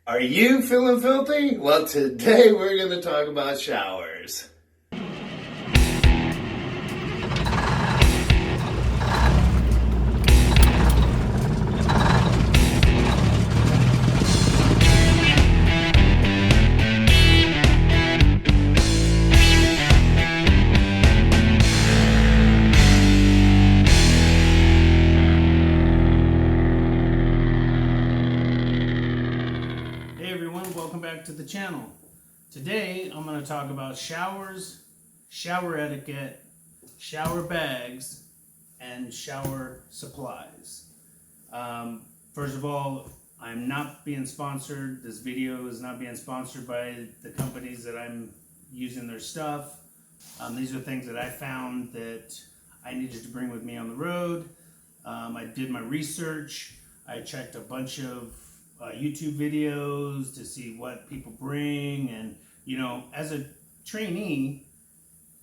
Are you feeling filthy? Well, today we're going to talk about showers. Welcome back to the channel. Today I'm going to talk about showers, shower etiquette, shower bags, and shower supplies. First of all, I'm not being sponsored. This video is not being sponsored by the companies that I'm using their stuff. These are things that I found that I needed to bring with me on the road. I did my research. I checked a bunch of YouTube videos to see what people bring, and as a trainee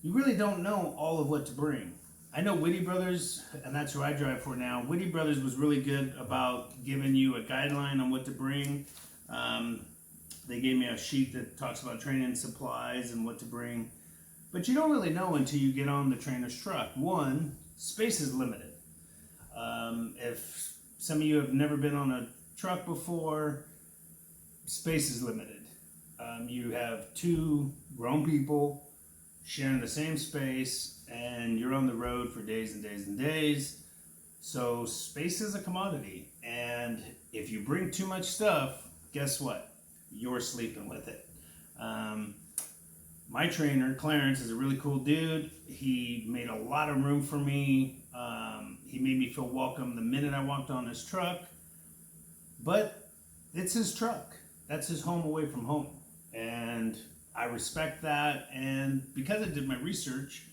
you really don't know all of what to bring. I know Whitty Brothers, and that's who I drive for now. Whitty Brothers was really good about giving you a guideline on what to bring. They gave me a sheet that talks about training supplies and what to bring, but you don't really know until you get on the trainer's truck. One, space is limited. If some of you have never been on a truck before, space is limited. You have two grown people sharing the same space, and you're on the road for days and days and days. So space is a commodity, and if you bring too much stuff, guess what? You're sleeping with it. My trainer, Clarence, is a really cool dude. He made a lot of room for me. He made me feel welcome the minute I walked on his truck. But it's his truck. That's his home away from home. And I respect that. And because I did my research,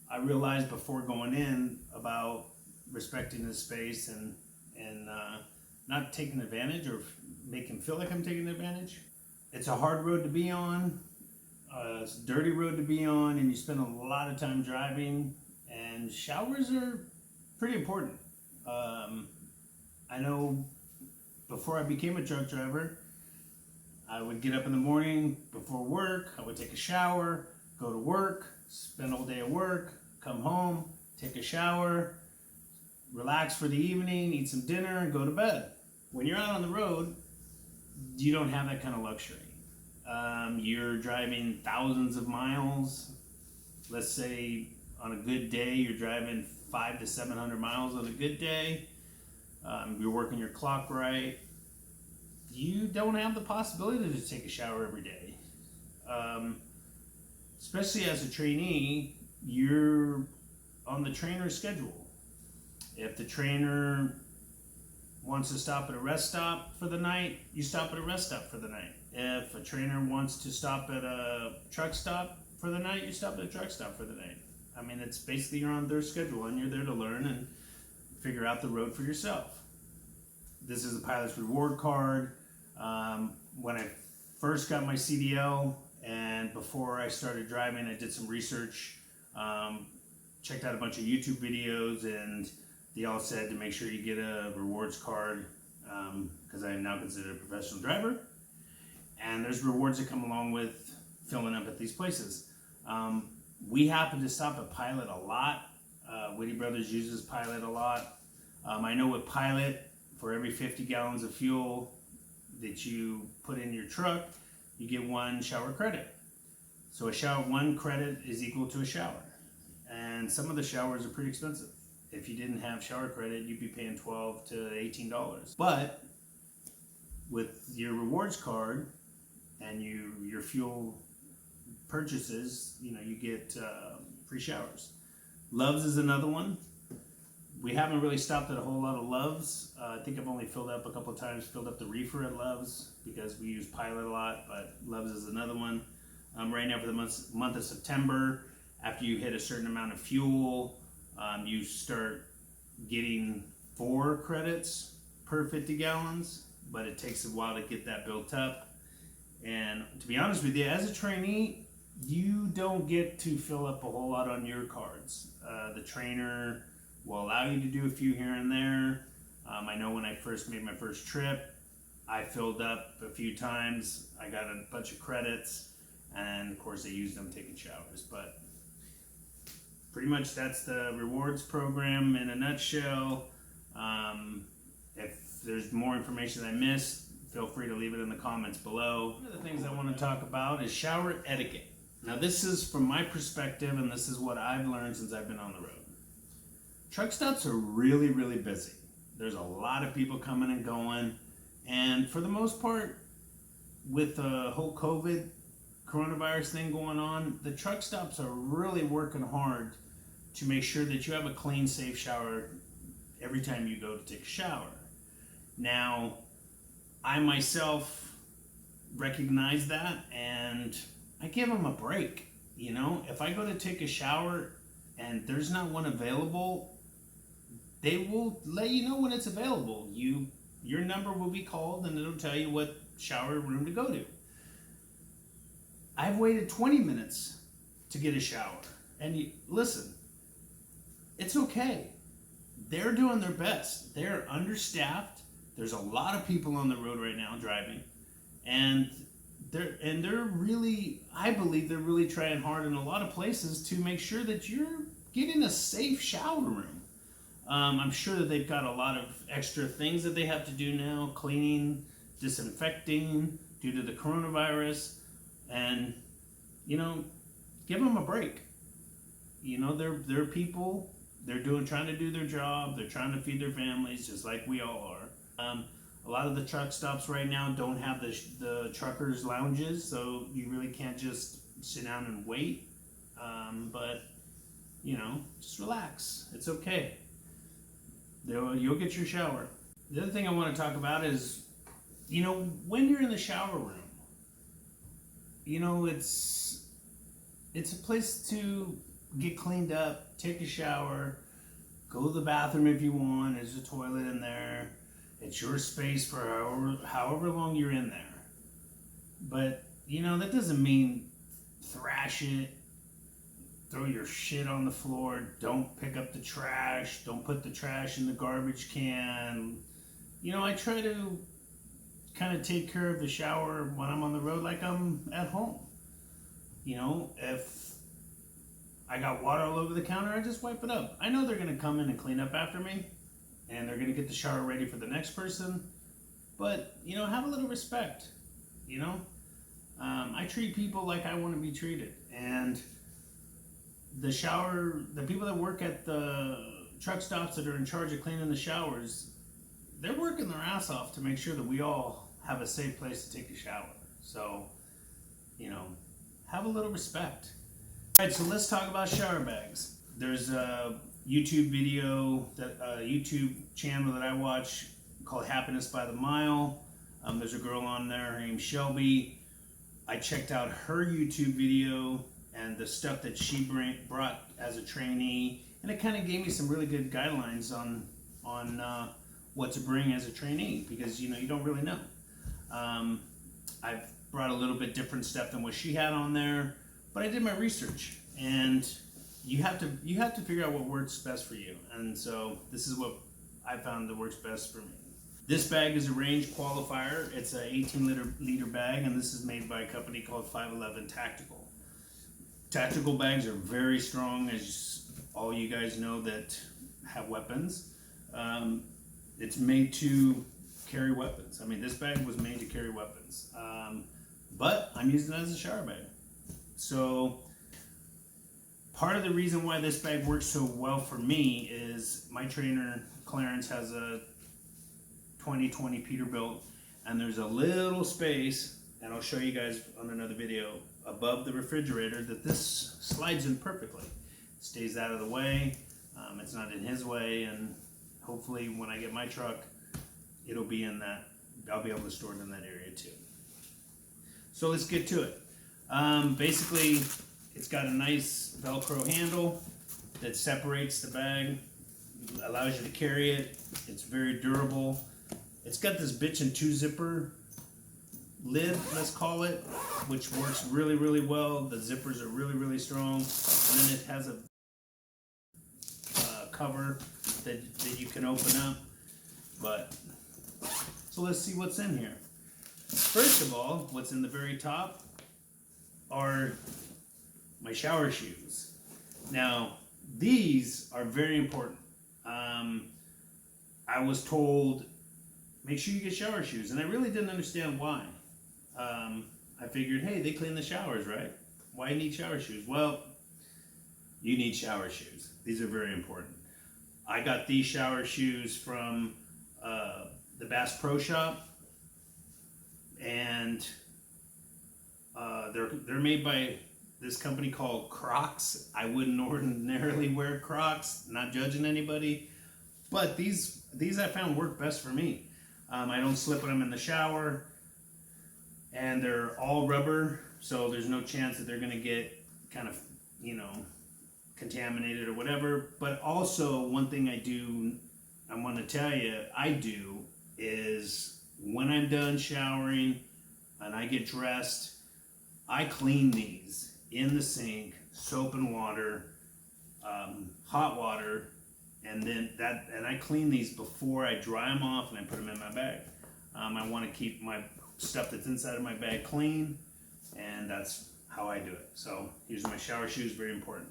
I realized before going in about respecting his space and not taking advantage or make him feel like I'm taking advantage. It's a hard road to be on. It's a dirty road to be on, and you spend a lot of time driving. And showers are pretty important. I know before I became a truck driver, I would get up in the morning before work, I would take a shower, go to work, spend all day at work, come home, take a shower, relax for the evening, eat some dinner, and go to bed. When you're out on the road, you don't have that kind of luxury. You're driving thousands of miles. Let's say on a good day, you're driving 500 to 700 miles on a good day. You're working your clock right. You don't have the possibility to take a shower every day. Especially as a trainee, you're on the trainer's schedule. If the trainer wants to stop at a rest stop for the night, you stop at a rest stop for the night. If a trainer wants to stop at a truck stop for the night, you stop at a truck stop for the night. I mean, it's basically you're on their schedule and you're there to learn and figure out the road for yourself. This is the pilot's reward card. When I first got my CDL and before I started driving, I did some research, checked out a bunch of YouTube videos, and they all said to make sure you get a rewards card because I am now considered a professional driver. And there's rewards that come along with filling up at these places. We happen to stop at Pilot a lot. Whitty Brothers uses Pilot a lot. I know with Pilot, for every 50 gallons of fuel that you put in your truck, you get one shower credit. So one credit is equal to a shower. And some of the showers are pretty expensive. If you didn't have shower credit, you'd be paying $12 to $18. But with your rewards card and your fuel purchases, you get free showers. Loves is another one. We haven't really stopped at a whole lot of Loves. I think I've only filled up a couple of times, filled up the reefer at Loves because we use Pilot a lot, but Loves is another one. Right now for the month of September, after you hit a certain amount of fuel, you start getting 4 credits per 50 gallons, but it takes a while to get that built up. And to be honest with you, as a trainee, you don't get to fill up a whole lot on your cards. The trainer will allow you to do a few here and there. I know when I first made my first trip, I filled up a few times. I got a bunch of credits, and of course I used them taking showers. But pretty much that's the rewards program in a nutshell. If there's more information I missed, feel free to leave it in the comments below. One of the things I want to talk about is shower etiquette. Now this is from my perspective, and this is what I've learned since I've been on the road. Truck stops are really, really busy. There's a lot of people coming and going, and for the most part, with the whole coronavirus thing going on, the truck stops are really working hard to make sure that you have a clean, safe shower every time you go to take a shower. Now, I myself recognize that, and I give them a break. You know, if I go to take a shower and there's not one available, they will let you know when it's available. Your number will be called, and it'll tell you what shower room to go to. I've waited 20 minutes to get a shower, and listen, it's okay. They're doing their best. They're understaffed. There's a lot of people on the road right now driving, and they're really, I believe they're really trying hard in a lot of places to make sure that you're getting a safe shower room. I'm sure that they've got a lot of extra things that they have to do now, cleaning, disinfecting due to the coronavirus, and you know, give them a break. You know, they're people. They're trying to do their job. They're trying to feed their families, just like we all are. A lot of the truck stops right now don't have the truckers' lounges, so you really can't just sit down and wait. But you know, just relax. It's okay. You'll get your shower. The other thing I want to talk about is, you know, when you're in the shower room, you know, it's a place to get cleaned up, take a shower, go to the bathroom if you want. There's a toilet in there. It's your space for however long you're in there. But, you know, that doesn't mean thrash it, throw your shit on the floor, don't pick up the trash, don't put the trash in the garbage can. You know, I try to kind of take care of the shower when I'm on the road like I'm at home. You know, if I got water all over the counter, I just wipe it up. I know they're going to come in and clean up after me, and they're going to get the shower ready for the next person. But, you know, have a little respect, you know. I treat people like I want to be treated. And the people that work at the truck stops that are in charge of cleaning the showers, they're working their ass off to make sure that we all have a safe place to take a shower. So, you know, have a little respect. All right, so let's talk about shower bags. There's a YouTube video, YouTube channel that I watch called Happiness by the Mile. There's a girl on there, her name's Shelby. I checked out her YouTube video and the stuff that she brought as a trainee, and it kind of gave me some really good guidelines on what to bring as a trainee, because you know, you don't really know. I've brought a little bit different stuff than what she had on there, but I did my research, and you have to figure out what works best for you. And so this is what I found that works best for me. This bag is a range qualifier. It's an 18 liter bag, and this is made by a company called 511 Tactical. Tactical bags are very strong, as all you guys know that have weapons. It's made to carry weapons. I mean, this bag was made to carry weapons. But I'm using it as a shower bag. So part of the reason why this bag works so well for me is my trainer, Clarence, has a 2020 Peterbilt, and there's a little space, and I'll show you guys on another video, above the refrigerator that this slides in perfectly. It stays out of the way, it's not in his way, and hopefully when I get my truck, it'll be in that, I'll be able to store it in that area too. So let's get to it. Basically, it's got a nice Velcro handle that separates the bag, allows you to carry it. It's very durable. It's got this bitchin' 2-zipper lid, let's call it, which works really, really well. The zippers are really, really strong. And then it has a cover that you can open up. But So let's see what's in here. First of all, what's in the very top are my shower shoes. Now, these are very important. I was told, make sure you get shower shoes, and I really didn't understand why. I figured, hey, they clean the showers, right? Why need shower shoes? Well, you need shower shoes. These are very important. I got these shower shoes from the Bass Pro Shop, and they're made by this company called Crocs. I wouldn't ordinarily wear Crocs, not judging anybody, but these I found work best for me. I don't slip when I'm in the shower, and they're all rubber, so there's no chance that they're gonna get kind of, contaminated or whatever. But also, one thing I want to tell you, I do, is when I'm done showering and I get dressed, I clean these in the sink, soap and water, hot water, and I clean these before I dry them off and I put them in my bag. I want to keep my stuff that's inside of my bag clean, and that's how I do it. So here's my shower shoes, very important.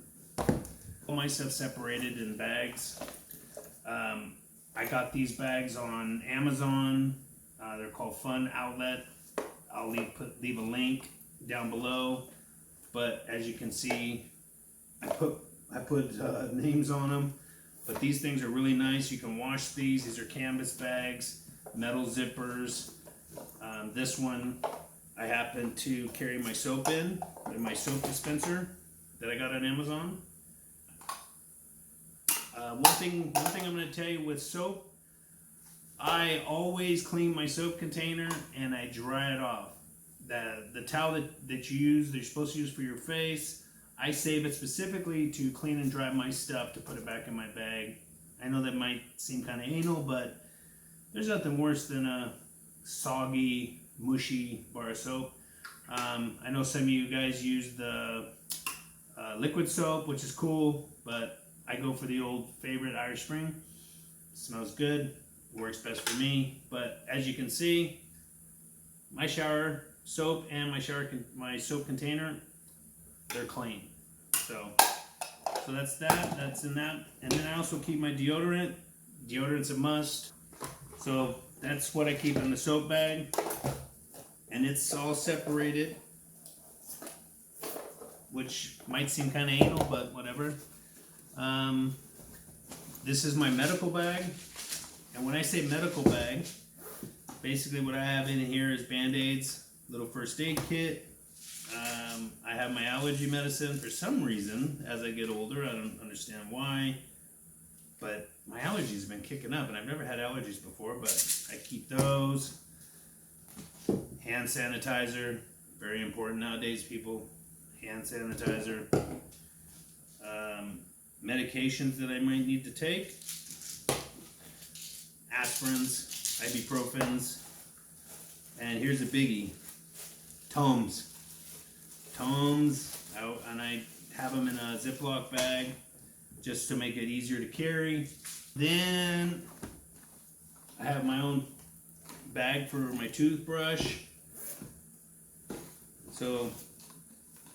All my stuff separated in bags. I got these bags on Amazon. They're called Fun Outlet. I'll leave a link down below. But as you can see, I put names on them. But these things are really nice. You can wash these. These are canvas bags, metal zippers. This one I happen to carry my soap in my soap dispenser that I got on Amazon. One thing I'm going to tell you with soap, I always clean my soap container and I dry it off. The towel that you use, that you're supposed to use for your face, I save it specifically to clean and dry my stuff to put it back in my bag. I know that might seem kind of anal, but there's nothing worse than a soggy, mushy bar of soap. I know some of you guys use the liquid soap, which is cool, but I go for the old favorite Irish Spring. It smells good, works best for me. But as you can see, my shower soap and my soap container, they're clean. So that's that. That's in that. And then I also keep my deodorant. Deodorant's a must. So that's what I keep in the soap bag, and it's all separated, which might seem kind of anal, but whatever. This is my medical bag, and when I say medical bag, basically what I have in here is Band-Aids, little first aid kit. I have my allergy medicine. For some reason, as I get older, I don't understand why, but my allergies have been kicking up, and I've never had allergies before, but I keep those. Hand sanitizer, very important nowadays, people. Hand sanitizer. Medications that I might need to take. Aspirins, ibuprofens, and here's a biggie. Tums. And I have them in a Ziploc bag just to make it easier to carry. Then I have my own bag for my toothbrush. So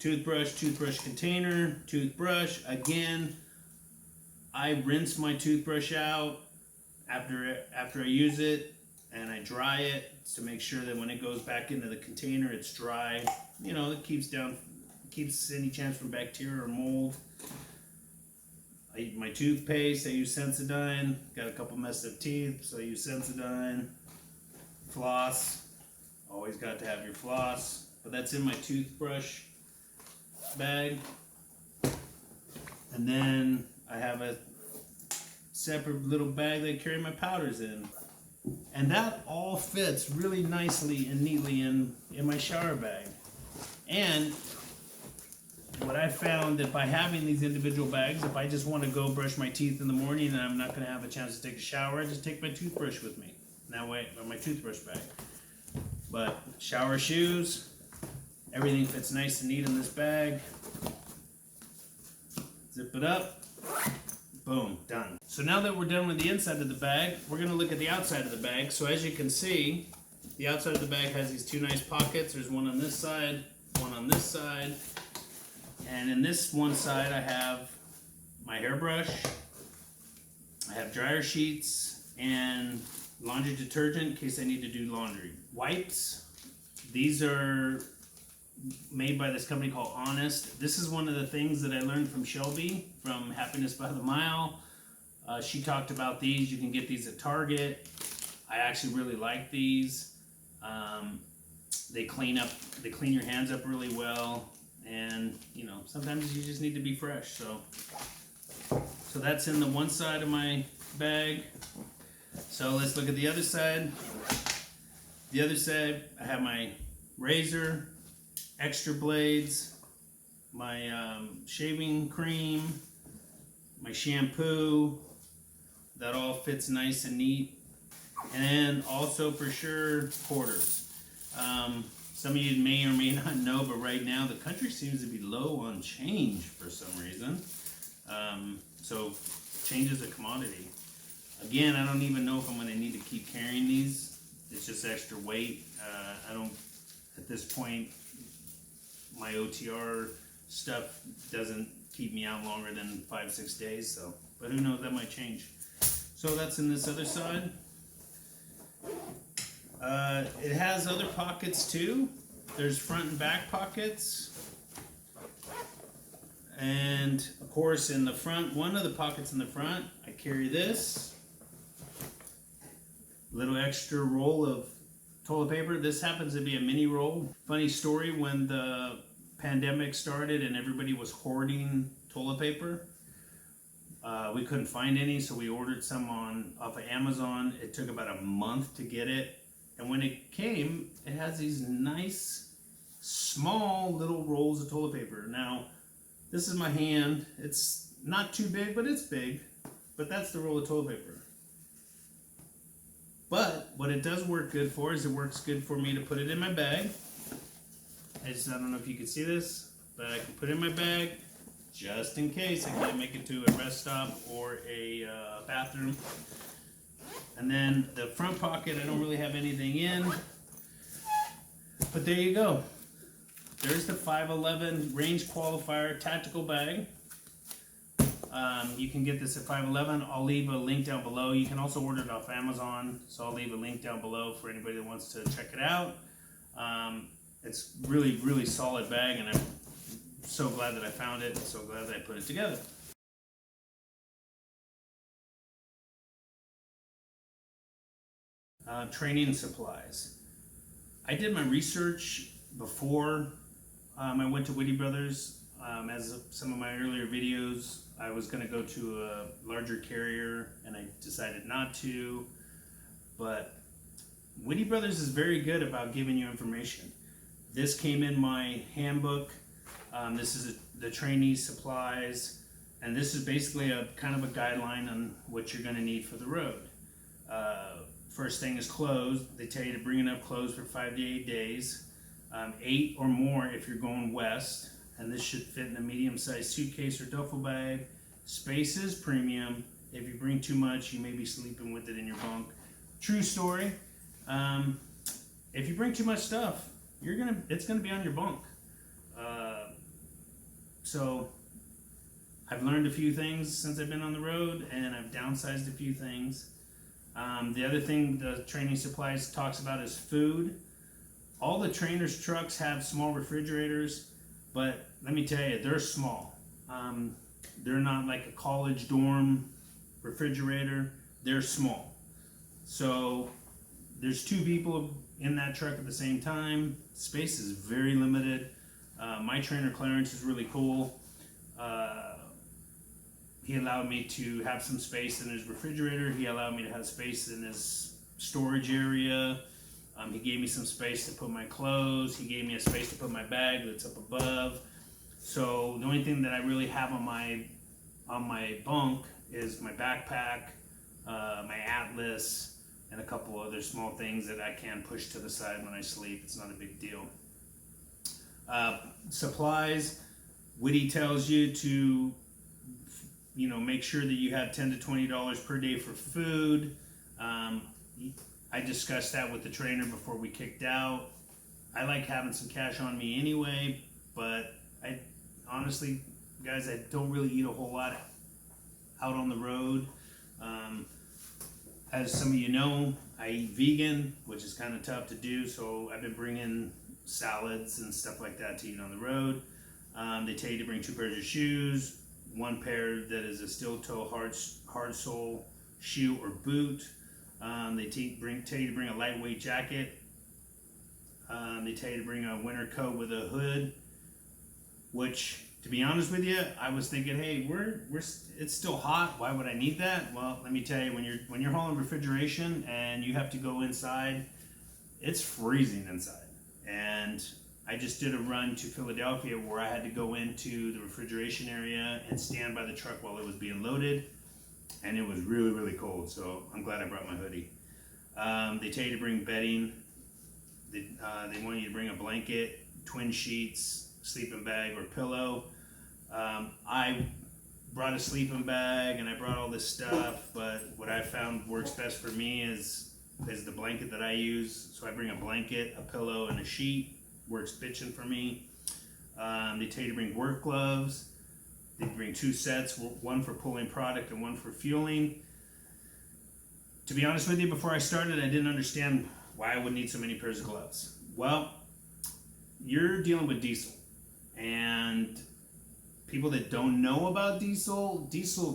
toothbrush container, toothbrush. Again, I rinse my toothbrush out after I use it, and I dry it to make sure that when it goes back into the container, it's dry. It keeps any chance from bacteria or mold. I eat my toothpaste. I use Sensodyne. Got a couple messed up teeth, so I use Sensodyne. Floss. Always got to have your floss. But that's in my toothbrush bag. And then I have a separate little bag that I carry my powders in. And that all fits really nicely and neatly in my shower bag. And what I found that by having these individual bags, if I just want to go brush my teeth in the morning and I'm not going to have a chance to take a shower, I just take my toothbrush with me. That way, or my toothbrush bag. But shower shoes, everything fits nice and neat in this bag. Zip it up. Boom, done. So now that we're done with the inside of the bag, we're gonna look at the outside of the bag. So as you can see, the outside of the bag has these two nice pockets. There's one on this side, one on this side. And in this one side, I have my hairbrush, I have dryer sheets, and laundry detergent in case I need to do laundry. Wipes, these are made by this company called Honest. This is one of the things that I learned from Shelby from Happiness by the Mile. She talked about these. You can get these at Target. I actually really like these. They clean your hands up really well, and you know, sometimes you just need to be fresh. So that's in the one side of my bag. So let's look at the other side. The other side, I have my razor, extra blades, my shaving cream, my shampoo. That all fits nice and neat. And also for sure, quarters. Some of you may or may not know, but right now the country seems to be low on change for some reason. So change is a commodity. Again, I don't even know if I'm going to need to keep carrying these. It's just extra weight. I don't, at this point, my OTR stuff doesn't keep me out longer than 5-6 days. So, but who knows, that might change. So that's in this other side. It has other pockets too. There's front and back pockets. And of course in the front, one of the pockets in the front, I carry this little extra roll of toilet paper. This happens to be a mini roll. Funny story, when the pandemic started and everybody was hoarding toilet paper, we couldn't find any, so we ordered some off of Amazon. It took about a month to get it. And when it came, it has these nice, small little rolls of toilet paper. Now, this is my hand. It's not too big, but it's big. But that's the roll of toilet paper. But what it does work good for is it works good for me to put it in my bag. I don't know if you can see this, but I can put it in my bag just in case I can't make it to a rest stop or a bathroom. And then the front pocket, I don't really have anything in. But there you go. There's the 511 range qualifier tactical bag. You can get this at 511. I'll leave a link down below. You can also order it off Amazon, so I'll leave a link down below for anybody that wants to check it out. It's really, really solid bag, and I'm so glad that I found it, and so glad that I put it together. Training supplies. I did my research before I went to Whitty Brothers. As some of my earlier videos, I was going to go to a larger carrier and I decided not to, but Whitty Brothers is very good about giving you information. This came in my handbook. This is the trainee supplies, and this is basically a kind of a guideline on what you're going to need for the road. First thing is clothes. They tell you to bring enough clothes for 5 to 8 days, 8 or more if you're going west, and this should fit in a medium-sized suitcase or duffel bag. Space is premium. If you bring too much, you may be sleeping with it in your bunk. True story. If you bring too much stuff, it's gonna be on your bunk. So I've learned a few things since I've been on the road, and I've downsized a few things. The other thing the training supplies talks about is food. All the trainers' trucks have small refrigerators, but let me tell you, they're small. They're not like a college dorm refrigerator. They're small. So there's 2 people in that truck at the same time. Space is very limited. My trainer Clarence is really cool. He allowed me to have some space in his refrigerator. He allowed me to have space in his storage area. He gave me some space to put my clothes. He gave me a space to put my bag that's up above. So the only thing that I really have on my bunk is my backpack, my atlas, and a couple other small things that I can push to the side when I sleep. It's not a big deal. Supplies. Whitty tells you to, make sure that you have $10 to $20 per day for food. I discussed that with the trainer before we kicked out. I like having some cash on me anyway, but I honestly, guys, I don't really eat a whole lot out on the road. As some of you know, I eat vegan, which is kind of tough to do, so I've been bringing salads and stuff like that to eat on the road. They tell you to bring 2 pairs of shoes, 1 pair that is a steel toe hard sole shoe or boot. They tell you to bring a lightweight jacket. They tell you to bring a winter coat with a hood, which, to be honest with you, I was thinking, hey, it's still hot. Why would I need that? Well, let me tell you, when you're hauling refrigeration and you have to go inside, it's freezing inside. And I just did a run to Philadelphia where I had to go into the refrigeration area and stand by the truck while it was being loaded, and it was really, really cold. So I'm glad I brought my hoodie. They tell you to bring bedding. They want you to bring a blanket, twin sheets, sleeping bag, or pillow. I brought a sleeping bag and I brought all this stuff, but what I found works best for me is the blanket that I use. So I bring a blanket, a pillow, and a sheet. Works bitchin' for me. They tell you to bring work gloves. They bring 2 sets, 1 for pulling product and 1 for fueling. To be honest with you, before I started, I didn't understand why I would need so many pairs of gloves. Well, you're dealing with diesel, and people that don't know about diesel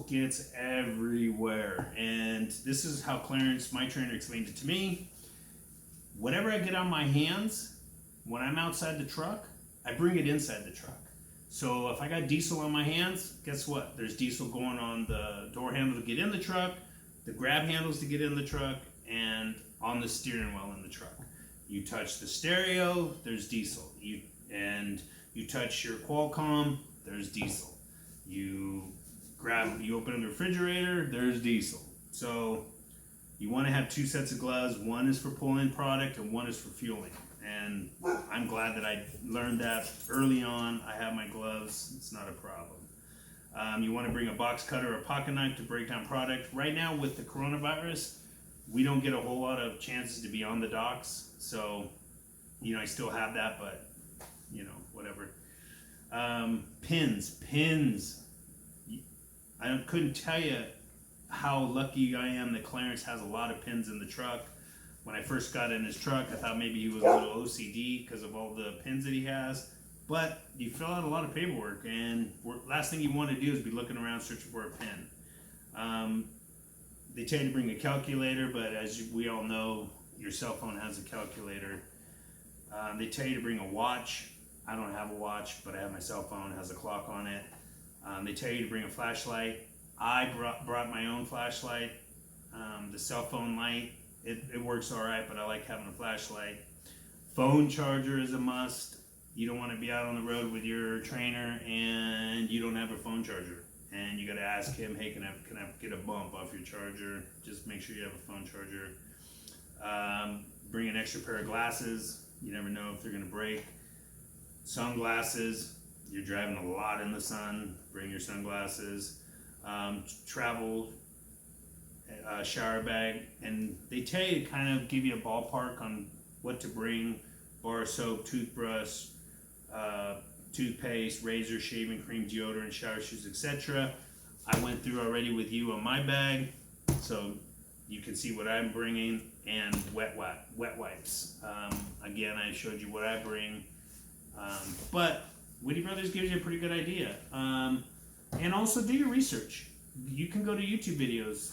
gets everywhere. And this is how Clarence, my trainer, explained it to me. Whatever I get on my hands, when I'm outside the truck, I bring it inside the truck. So if I got diesel on my hands, guess what? There's diesel going on the door handle to get in the truck, the grab handles to get in the truck, and on the steering wheel in the truck. You touch the stereo, there's diesel. You touch your Qualcomm, there's diesel. You open the refrigerator, there's diesel. So you want to have 2 sets of gloves. 1 is for pulling product and 1 is for fueling. And I'm glad that I learned that early on. I have my gloves, it's not a problem. You want to bring a box cutter or a pocket knife to break down product. Right now with the coronavirus, we don't get a whole lot of chances to be on the docks. So, I still have that, but, whatever. Pins. I couldn't tell you how lucky I am that Clarence has a lot of pins in the truck. When I first got in his truck, I thought maybe he was a little OCD because of all the pins that he has. But you fill out a lot of paperwork, and last thing you want to do is be looking around searching for a pin. They tell you to bring a calculator, but as we all know, your cell phone has a calculator. They tell you to bring a watch. I don't have a watch, but I have my cell phone. It has a clock on it. They tell you to bring a flashlight. I brought my own flashlight. The cell phone light, it works all right, but I like having a flashlight. Phone charger is a must. You don't want to be out on the road with your trainer and you don't have a phone charger. And you got to ask him, hey, can I get a bump off your charger? Just make sure you have a phone charger. Bring an extra pair of glasses. You never know if they're going to break. Sunglasses. You're driving a lot in the sun. Bring your sunglasses. Travel shower bag. And they tell you to kind of give you a ballpark on what to bring. Bar soap, toothbrush, toothpaste, razor, shaving cream, deodorant, shower shoes, etc. I went through already with you on my bag, so you can see what I'm bringing, and wet wipes. Again, I showed you what I bring, but Witty Brothers gives you a pretty good idea. And also do your research. You can go to YouTube videos.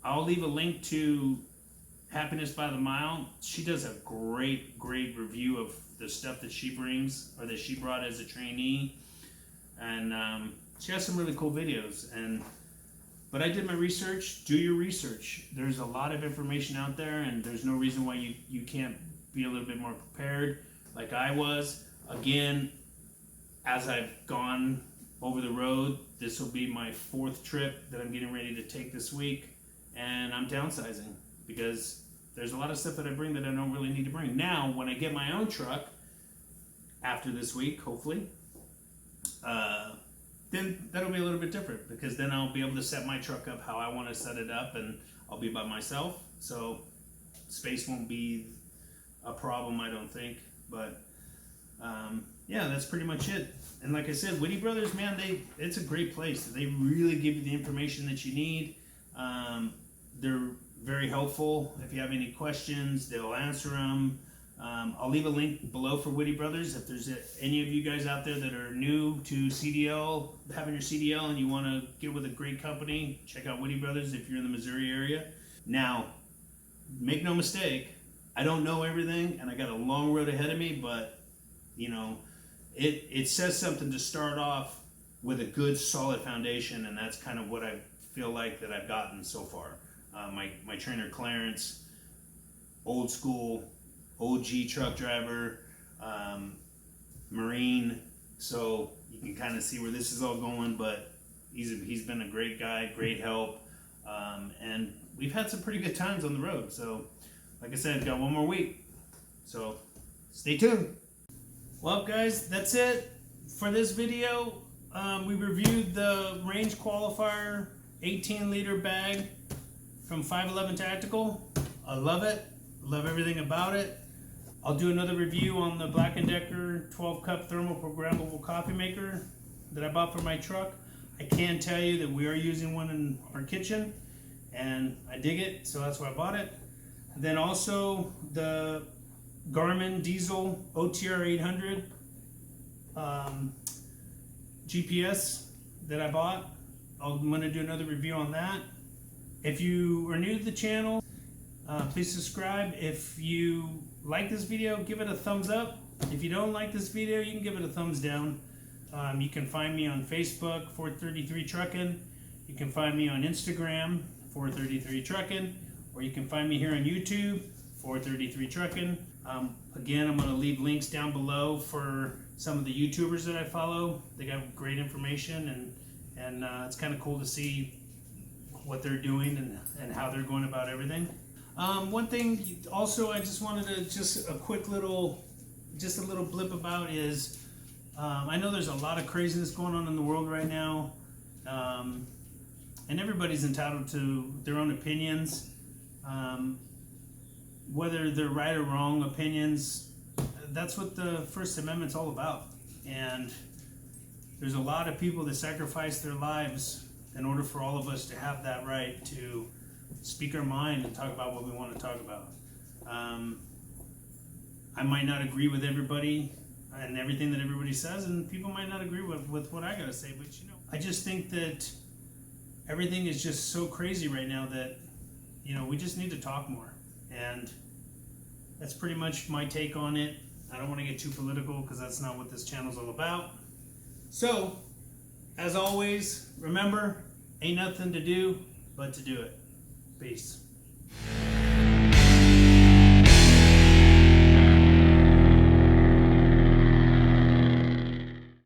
I'll leave a link to Happiness by the Mile. She does a great review of the stuff that she brings, or that she brought as a trainee, and she has some really cool videos. But I did my research. Do your research. There's a lot of information out there, and there's no reason why you can't be a little bit more prepared like I was. Again, as I've gone over the road, this will be my 4th trip that I'm getting ready to take this week, and I'm downsizing because there's a lot of stuff that I bring that I don't really need to bring. Now, when I get my own truck, after this week, hopefully, then that'll be a little bit different, because then I'll be able to set my truck up how I want to set it up, and I'll be by myself, so space won't be a problem, I don't think. But yeah, that's pretty much it. And like I said, Whitty Brothers, man, it's a great place. They really give you the information that you need. They're very helpful. If you have any questions, they'll answer them. I'll leave a link below for Whitty Brothers. If there's any of you guys out there that are new to CDL, having your CDL, and you want to get with a great company, check out Whitty Brothers if you're in the Missouri area. Now, make no mistake, I don't know everything, and I got a long road ahead of me, but you know, it says something to start off with a good, solid foundation, and that's kind of what I feel like that I've gotten so far. My trainer Clarence, old school, OG truck driver, Marine, so you can kind of see where this is all going, but he's been a great guy, great help, and we've had some pretty good times on the road. So like I said, I've got one more week, so stay tuned. Well guys, that's it for this video. We reviewed the Range Qualifier 18-liter bag from 511 Tactical. I love it. Love everything about it. I'll do another review on the Black & Decker 12-cup thermal programmable coffee maker that I bought for my truck. I can tell you that we are using one in our kitchen, and I dig it, so that's why I bought it. And then also the Garmin Diesel OTR 800 GPS that I bought. I'm going to do another review on that. If you are new to the channel, please subscribe. If you like this video, give it a thumbs up. If you don't like this video, you can give it a thumbs down. You can find me on Facebook, 433 Truckin'. You can find me on Instagram, 433 Truckin', or you can find me here on YouTube, 433 Truckin'. Again, I'm going to leave links down below for some of the YouTubers that I follow. They got great information, and it's kind of cool to see what they're doing and how they're going about everything. One thing also I just wanted to just a little blip about is I know there's a lot of craziness going on in the world right now, and everybody's entitled to their own opinions, whether they're right or wrong opinions. That's what the First Amendment's all about, and there's a lot of people that sacrifice their lives in order for all of us to have that right to speak our mind and talk about what we want to talk about. I might not agree with everybody and everything that everybody says, and people might not agree with what I gotta say, but you know, I just think that everything is just so crazy right now that, you know, we just need to talk more, and that's pretty much my take on it. I don't want to get too political because that's not what this channel's all about. So, as always, remember, ain't nothing to do but to do it. Peace.